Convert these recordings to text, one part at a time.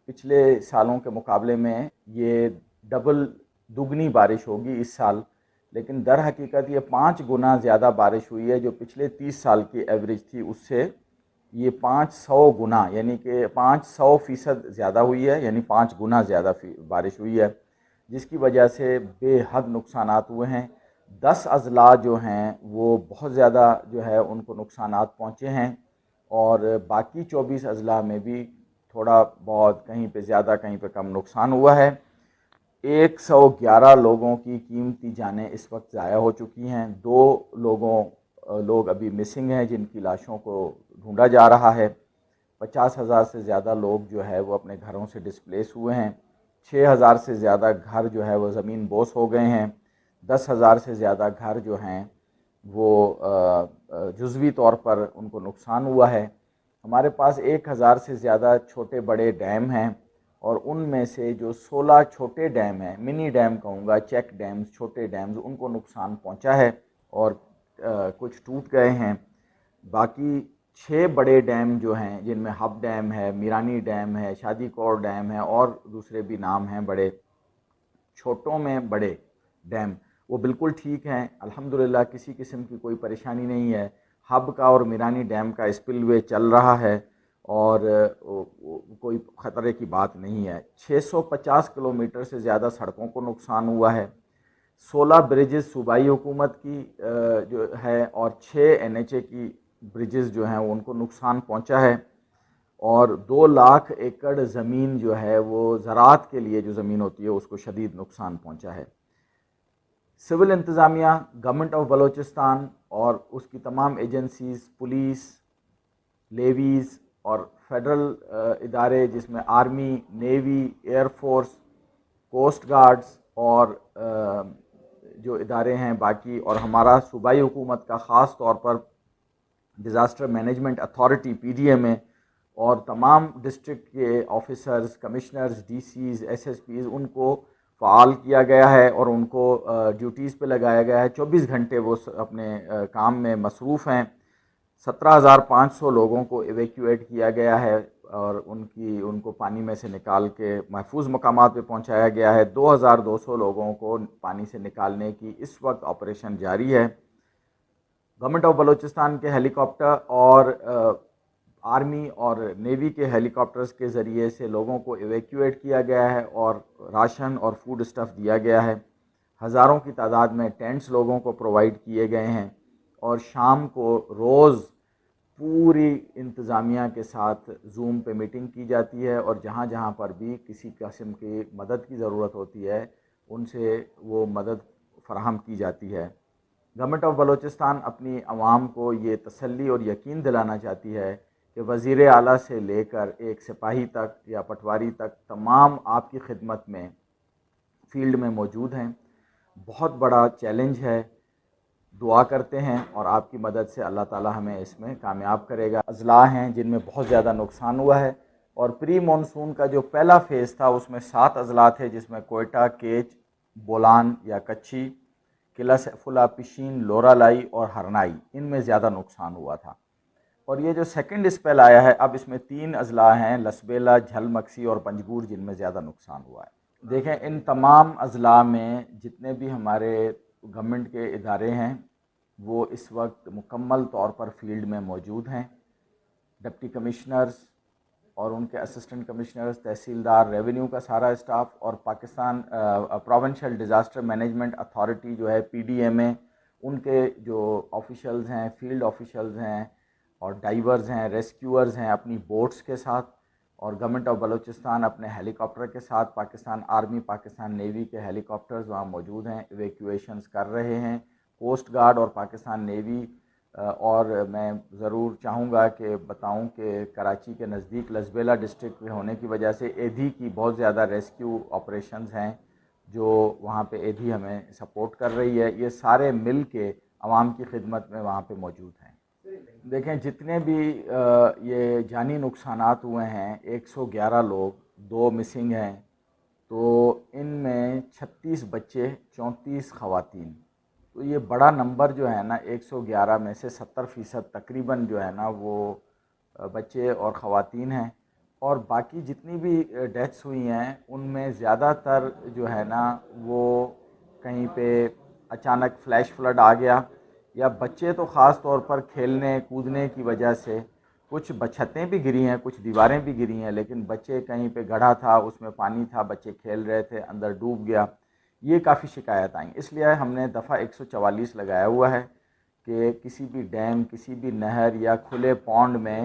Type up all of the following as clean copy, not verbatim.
پچھلے سالوں کے مقابلے میں یہ دگنی بارش ہوگی اس سال، لیکن در حقیقت یہ 5 گنا زیادہ بارش ہوئی ہے جو پچھلے 30 سال کی ایوریج تھی اس سے۔ یہ 500 گنا یعنی کہ 500% زیادہ ہوئی ہے، یعنی 5 گنا زیادہ بارش ہوئی ہے، جس کی وجہ سے بے حد نقصانات ہوئے ہیں۔ 10 اضلاع جو ہیں وہ بہت زیادہ جو ہے ان کو نقصانات پہنچے ہیں، اور باقی 24 اضلاع میں بھی تھوڑا بہت کہیں پہ زیادہ کہیں پہ کم نقصان ہوا ہے۔ 111 لوگوں کی قیمتی جانیں اس وقت ضائع ہو چکی ہیں۔ 2 لوگ ابھی مسنگ ہیں جن کی لاشوں کو ڈھونڈا جا رہا ہے۔ 50,000 سے زیادہ لوگ جو ہے وہ اپنے گھروں سے ڈسپلیس ہوئے ہیں۔ 6,000 سے زیادہ گھر جو ہے وہ زمین بوس ہو گئے ہیں۔ 10,000 سے زیادہ گھر جو ہیں وہ جزوی طور پر ان کو نقصان ہوا ہے۔ ہمارے پاس 1,000 سے زیادہ چھوٹے بڑے ڈیم ہیں، اور ان میں سے جو 16 چھوٹے ڈیم ہیں، منی ڈیم کہوں گا، چیک ڈیمز، چھوٹے ڈیمز، ان کو نقصان پہنچا ہے اور کچھ ٹوٹ گئے ہیں۔ باقی 6 بڑے ڈیم جو ہیں جن میں ہب ڈیم ہے، میرانی ڈیم ہے، شادی کور ڈیم ہے، اور دوسرے بھی نام ہیں بڑے چھوٹوں میں بڑے ڈیم، وہ بالکل ٹھیک ہیں الحمدللہ، کسی قسم کی کوئی پریشانی نہیں ہے۔ ہب کا اور میرانی ڈیم کا اسپل وے چل رہا ہے اور کوئی خطرے کی بات نہیں ہے۔ 650 کلومیٹر سے زیادہ سڑکوں کو نقصان ہوا ہے۔ 16 بریجز صوبائی حکومت کی جو ہے، اور 6 NHA کی بریجز جو ہیں ان کو نقصان پہنچا ہے، اور 2 لاکھ ایکڑ زمین جو ہے وہ زراعت کے لیے جو زمین ہوتی ہے اس کو شدید نقصان پہنچا ہے۔ سول انتظامیہ، گورنمنٹ آف بلوچستان اور اس کی تمام ایجنسیز، پولیس، لیویز اور فیڈرل ادارے جس میں army, navy, air force, coast guards اور جو ادارے ہیں باقی، اور ہمارا صوبائی حکومت کا خاص طور پر ڈیزاسٹر مینجمنٹ اتھارٹی PDMA اور تمام ڈسٹرکٹ کے آفیسرز، کمشنرز، DCs، SSPs، ان کو فعال کیا گیا ہے اور ان کو ڈیوٹیز پہ لگایا گیا ہے۔ 24 گھنٹے وہ اپنے کام میں مصروف ہیں۔ 17,500 لوگوں کو ایویکیویٹ کیا گیا ہے اور ان کو پانی میں سے نکال کے محفوظ مقامات پہ پہنچایا گیا ہے۔ 2,200 لوگوں کو پانی سے نکالنے کی اس وقت آپریشن جاری ہے۔ گورنمنٹ آف بلوچستان کے ہیلی کاپٹر اور آرمی اور نیوی کے ہیلی کاپٹرز کے ذریعے سے لوگوں کو ایویکیویٹ کیا گیا ہے اور راشن اور فوڈ اسٹف دیا گیا ہے۔ ہزاروں کی تعداد میں ٹینٹس لوگوں کو پرووائڈ کیے گئے ہیں، اور شام کو روز پوری انتظامیہ کے ساتھ زوم پہ میٹنگ کی جاتی ہے، اور جہاں جہاں پر بھی کسی قسم کی مدد کی ضرورت ہوتی ہے ان سے وہ مدد فراہم کی جاتی ہے۔ گورنمنٹ آف بلوچستان اپنی عوام کو یہ تسلی اور یقین دلانا چاہتی ہے کہ وزیر اعلیٰ سے لے کر ایک سپاہی تک یا پٹواری تک تمام آپ کی خدمت میں فیلڈ میں موجود ہیں۔ بہت بڑا چیلنج ہے، دعا کرتے ہیں اور آپ کی مدد سے اللہ تعالی ہمیں اس میں کامیاب کرے گا۔ اضلاع ہیں جن میں بہت زیادہ نقصان ہوا ہے، اور پری مونسون کا جو پہلا فیز تھا اس میں 7 اضلاع تھے، جس میں کوئٹہ، کیچ، بولان یا کچھی، قلعہ سیف اللہ، پشین، لورا لائی اور ہرنائی، ان میں زیادہ نقصان ہوا تھا۔ اور یہ جو سیکنڈ اسپیل آیا ہے اب اس میں 3 اضلاع ہیں، لسبیلا، جھل مکسی اور پنجگور، جن میں زیادہ نقصان ہوا ہے۔ دیکھیں ان تمام اضلاع میں جتنے بھی ہمارے گورنمنٹ کے ادارے ہیں وہ اس وقت مکمل طور پر فیلڈ میں موجود ہیں۔ ڈپٹی کمشنرز اور ان کے اسسٹنٹ کمشنرز، تحصیلدار، ریونیو کا سارا اسٹاف، اور Pakistan provincial disaster management authority جو ہے PDMA، ان کے جو آفیشلز ہیں، فیلڈ آفیشلز ہیں اور ڈائیورز ہیں، ریسکیورز ہیں اپنی بوٹس کے ساتھ، اور گورنمنٹ آف بلوچستان اپنے ہیلی کاپٹر کے ساتھ، پاکستان آرمی، پاکستان نیوی کے ہیلی کاپٹرز وہاں موجود ہیں، ایویکیویشنز کر رہے ہیں۔ کوسٹ گارڈ اور پاکستان نیوی، اور میں ضرور چاہوں گا کہ بتاؤں کہ کراچی کے نزدیک لسبیلا ڈسٹرکٹ ہونے کی وجہ سے ایدھی کی بہت زیادہ ریسکیو آپریشنز ہیں جو وہاں پہ ایدھی ہمیں سپورٹ کر رہی ہے۔ یہ سارے مل کے عوام کی خدمت میں وہاں پہ موجود ہیں۔ دیکھیں جتنے بھی یہ جانی نقصانات ہوئے ہیں، 111 لوگ، 2 مسنگ ہیں، تو ان میں 36 بچے، 34 خواتین، تو یہ بڑا نمبر جو ہے نا، 111 میں سے 70% تقریباً جو ہے نا وہ بچے اور خواتین ہیں، اور باقی جتنی بھی ڈیتھس ہوئی ہیں ان میں زیادہ تر جو ہے نا وہ کہیں پہ اچانک فلیش فلڈ آ گیا، یا بچے تو خاص طور پر کھیلنے کودنے کی وجہ سے، کچھ چھتیں بھی گری ہیں، کچھ دیواریں بھی گری ہیں، لیکن بچے کہیں پہ گڑھا تھا اس میں پانی تھا، بچے کھیل رہے تھے اندر ڈوب گیا، یہ کافی شکایت آئیں۔ اس لیے ہم نے دفعہ 144 لگایا ہوا ہے کہ کسی بھی ڈیم، کسی بھی نہر یا کھلے پونڈ میں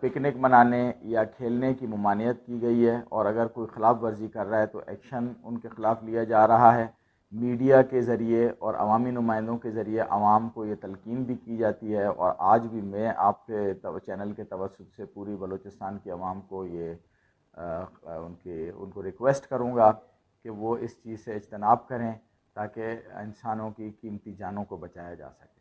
پکنک منانے یا کھیلنے کی ممانعت کی گئی ہے، اور اگر کوئی خلاف ورزی کر رہا ہے تو ایکشن ان کے خلاف لیا جا رہا ہے۔ میڈیا کے ذریعے اور عوامی نمائندوں کے ذریعے عوام کو یہ تلقین بھی کی جاتی ہے، اور آج بھی میں آپ کے چینل کے توسط سے پوری بلوچستان کی عوام کو یہ ان کو ریکویسٹ کروں گا کہ وہ اس چیز سے اجتناب کریں تاکہ انسانوں کی قیمتی جانوں کو بچایا جا سکے۔